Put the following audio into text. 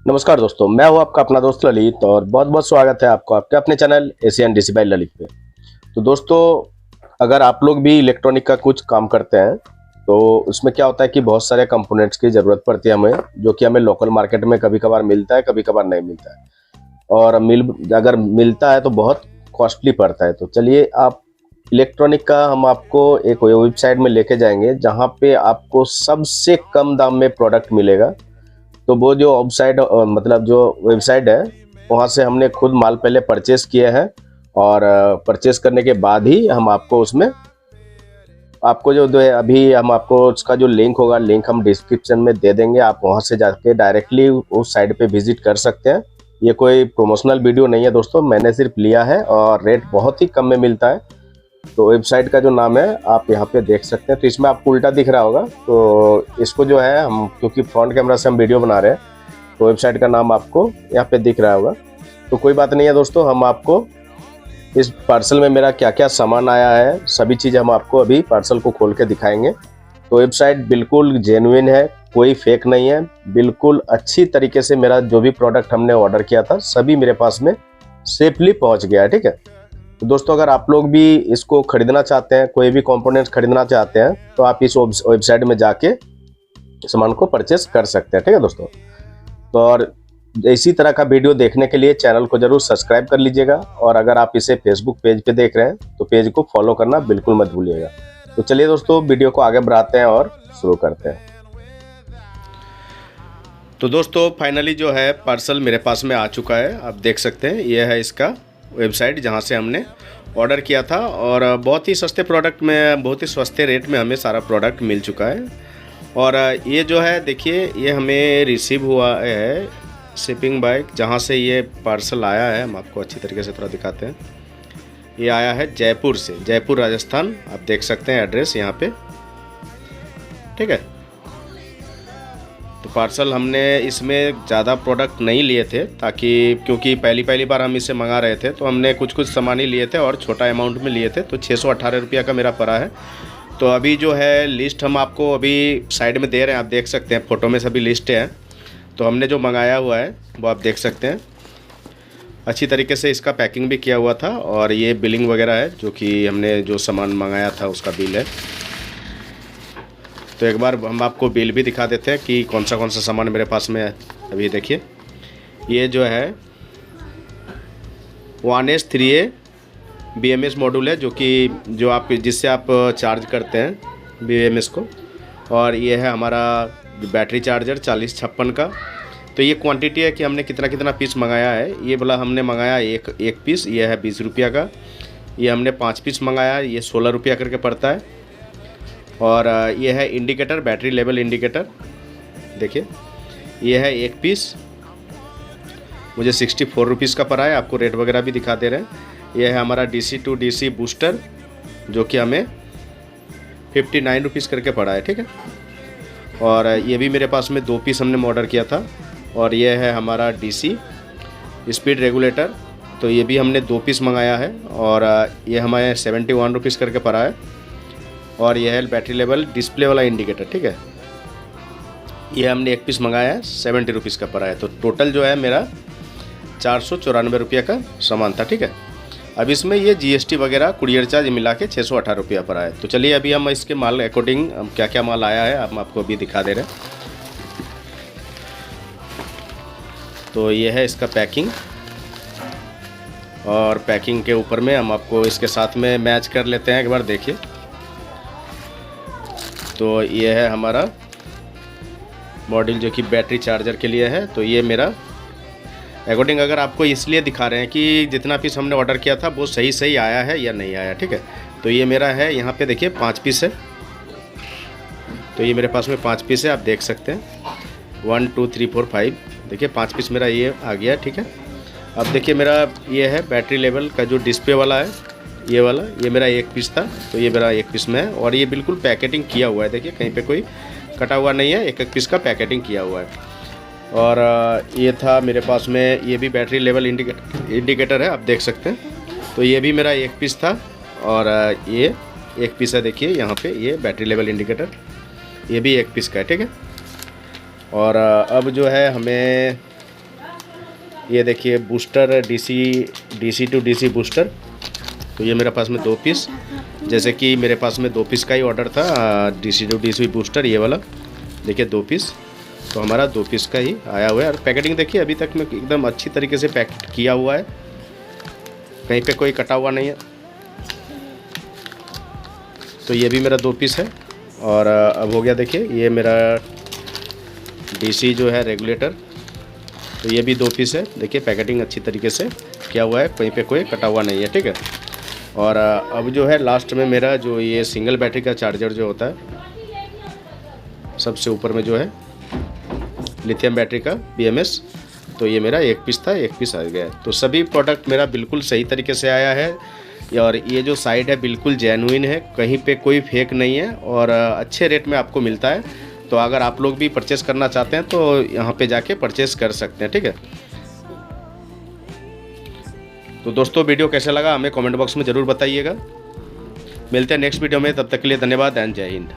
नमस्कार दोस्तों, मैं हूं आपका अपना दोस्त ललित और बहुत बहुत स्वागत है आपको आपके अपने channel Asian DC by Lalit पे। तो दोस्तों, अगर आप लोग भी इलेक्ट्रॉनिक का कुछ काम करते हैं तो उसमें क्या होता है कि बहुत सारे कंपोनेंट्स की ज़रूरत पड़ती है हमें, जो कि हमें लोकल मार्केट में कभी कभार मिलता है, कभी कभार नहीं मिलता है। और अगर मिलता है तो बहुत कॉस्टली पड़ता है। तो चलिए, आप इलेक्ट्रॉनिक का हम आपको एक वेबसाइट में लेके जाएंगे जहाँ पे आपको सबसे कम दाम में प्रोडक्ट मिलेगा। तो वो जो वेबसाइट मतलब जो वेबसाइट है, वहाँ से हमने खुद माल पहले परचेस किए हैं और परचेस करने के बाद ही हम आपको उसमें आपको जो है अभी हम आपको उसका जो लिंक होगा, लिंक हम डिस्क्रिप्शन में दे देंगे। आप वहाँ से जाके डायरेक्टली उस साइट पे विजिट कर सकते हैं। ये कोई प्रमोशनल वीडियो नहीं है दोस्तों, मैंने सिर्फ लिया है और रेट बहुत ही कम में मिलता है। तो वेबसाइट का जो नाम है आप यहाँ पे देख सकते हैं। तो इसमें आपको उल्टा दिख रहा होगा, तो इसको जो है हम, क्योंकि फ्रंट कैमरा से हम वीडियो बना रहे हैं, तो वेबसाइट का नाम आपको यहाँ पे दिख रहा होगा। तो कोई बात नहीं है दोस्तों, हम आपको इस पार्सल में मेरा क्या क्या सामान आया है, सभी चीज़ हम आपको अभी पार्सल को खोल के दिखाएंगे। तो वेबसाइट बिल्कुल जेन्युइन है, कोई फेक नहीं है, बिल्कुल अच्छी तरीके से मेरा जो भी प्रोडक्ट हमने ऑर्डर किया था सभी मेरे पास में सेफली पहुँच गया है। ठीक है, तो दोस्तों, अगर आप लोग भी इसको खरीदना चाहते हैं, कोई भी कंपोनेंट्स खरीदना चाहते हैं, तो आप इस वेबसाइट में जाके सामान को परचेस कर सकते हैं। ठीक है दोस्तों, तो और इसी तरह का वीडियो देखने के लिए चैनल को जरूर सब्सक्राइब कर लीजिएगा। और अगर आप इसे फेसबुक पेज पे देख रहे हैं तो पेज को फॉलो करना बिल्कुल मत भूलिएगा। तो चलिए दोस्तों, वीडियो को आगे बढ़ाते हैं और शुरू करते हैं। तो दोस्तों, फाइनली जो है पार्सल मेरे पास में आ चुका है। आप देख सकते हैं, यह है इसका वेबसाइट जहां से हमने ऑर्डर किया था। और बहुत ही सस्ते प्रोडक्ट में, बहुत ही सस्ते रेट में हमें सारा प्रोडक्ट मिल चुका है। और ये जो है देखिए, ये हमें रिसीव हुआ है शिपिंग बाय, जहाँ से ये पार्सल आया है हम आपको अच्छी तरीके से थोड़ा दिखाते हैं। ये आया है जयपुर से, जयपुर राजस्थान। आप देख सकते हैं एड्रेस यहाँ पे। ठीक है, तो पार्सल हमने इसमें ज़्यादा प्रोडक्ट नहीं लिए थे, ताकि क्योंकि पहली बार हम इसे मंगा रहे थे, तो हमने कुछ सामान ही लिए थे और छोटा अमाउंट में लिए थे। तो 618 रुपये का मेरा पड़ा है। तो अभी जो है लिस्ट हम आपको अभी साइड में दे रहे हैं, आप देख सकते हैं, फ़ोटो में सभी लिस्ट है। तो हमने जो मंगाया हुआ है वो आप देख सकते हैं। अच्छी तरीके से इसका पैकिंग भी किया हुआ था और ये बिलिंग वगैरह है, जो कि हमने जो सामान मंगाया था उसका बिल है। तो एक बार हम आपको बिल भी दिखा देते हैं कि कौन सा सामान मेरे पास में है। अभी देखिए, ये जो है 1S3A BMS मॉड्यूल है, जो आप जिससे आप चार्ज करते हैं BMS को। और ये है हमारा बैटरी चार्जर 4056 का। तो ये क्वांटिटी है कि हमने कितना पीस मंगाया है। ये वाला हमने मंगाया एक पीस, ये है 20 रुपया का। ये हमने 5 पीस मंगाया है, ये 16 रुपया करके पड़ता है। और ये है इंडिकेटर, बैटरी लेवल इंडिकेटर। देखिए, ये है एक पीस, मुझे 64 रुपीज़ का पड़ा है। आपको रेट वगैरह भी दिखा दे रहे हैं। यह है हमारा DC टू DC बूस्टर, जो कि हमें 59 रुपीज़ करके पड़ा है। ठीक है, और ये भी मेरे पास में 2 पीस हमने ऑर्डर किया था। और ये है हमारा DC स्पीड रेगुलेटर, तो ये भी हमने 2 पीस मंगाया है और ये हमारे 71 रुपीज़ करके पड़ा है। और यह है बैटरी लेवल डिस्प्ले वाला इंडिकेटर। ठीक है, ये हमने 1 पीस मंगाया है, 70 रुपीज़ का पड़ा है। तो टोटल जो है मेरा 494 रुपये का सामान था। ठीक है, अब इसमें ये GST वगैरह कुरियर चार्ज मिला के 618 रुपया पड़ा है। तो चलिए, अभी हम इसके माल अकॉर्डिंग क्या क्या माल आया है हम आपको अभी दिखा दे रहे हैं। तो ये है इसका पैकिंग, और पैकिंग के ऊपर में हम आपको इसके साथ में मैच कर लेते हैं। एक बार देखिए, तो ये है हमारा मॉड्यूल जो कि बैटरी चार्जर के लिए है। तो ये मेरा अकॉर्डिंग, अगर आपको इसलिए दिखा रहे हैं कि जितना पीस हमने ऑर्डर किया था वो सही आया है या नहीं आया। ठीक है, तो ये मेरा है, यहाँ पे देखिए 5 पीस है। तो ये मेरे पास में 5 पीस है, आप देख सकते हैं 1 2 3 4 5। देखिए 5 पीस मेरा ये आ गया। ठीक है, अब देखिए मेरा ये है बैटरी लेवल का जो डिस्प्ले वाला है, ये वाला, ये मेरा 1 पीस था। तो ये मेरा 1 पीस में है और ये बिल्कुल पैकेटिंग किया हुआ है। देखिए कहीं पे कोई कटा हुआ नहीं है, 1 पीस का पैकेटिंग किया हुआ है। और ये था मेरे पास में, ये भी बैटरी लेवल इंडिकेटर है, आप देख सकते हैं। तो ये भी मेरा 1 पीस था और ये 1 पीस है। देखिए यहाँ पे ये बैटरी लेवल इंडिकेटर, ये भी 1 पीस का है। ठीक है, और अब जो है हमें ये देखिए booster DC to DC booster. तो ये मेरे पास में 2 पीस, जैसे कि मेरे पास में 2 पीस का ही ऑर्डर था डीसी टू डीसी बूस्टर, ये वाला देखिए 2 पीस। तो हमारा 2 पीस का ही आया हुआ है। और पैकेटिंग देखिए अभी तक में एकदम अच्छी तरीके से पैक किया हुआ है, कहीं पे कोई कटा हुआ नहीं है। तो ये भी मेरा 2 पीस है। और अब हो गया देखिए ये मेरा डीसी जो है रेगुलेटर, तो ये भी 2 पीस है। देखिए पैकेटिंग अच्छी तरीके से किया हुआ है, कहीं पे कोई कटा हुआ नहीं है, ठीक है। और अब जो है लास्ट में मेरा जो ये सिंगल बैटरी का चार्जर जो होता है, सबसे ऊपर में जो है लिथियम बैटरी का BMS, तो ये मेरा 1 पीस था, 1 पीस आ गया। तो सभी प्रोडक्ट मेरा बिल्कुल सही तरीके से आया है। और ये जो साइड है बिल्कुल जेन्युइन है, कहीं पे कोई फेक नहीं है और अच्छे रेट में आपको मिलता है। तो अगर आप लोग भी परचेस करना चाहते हैं तो यहाँ पे जाके परचेस कर सकते हैं, ठीक है। तो दोस्तों वीडियो कैसा लगा हमें कमेंट बॉक्स में ज़रूर बताइएगा। मिलते हैं नेक्स्ट वीडियो में, तब तक के लिए धन्यवाद एंड जय हिंद।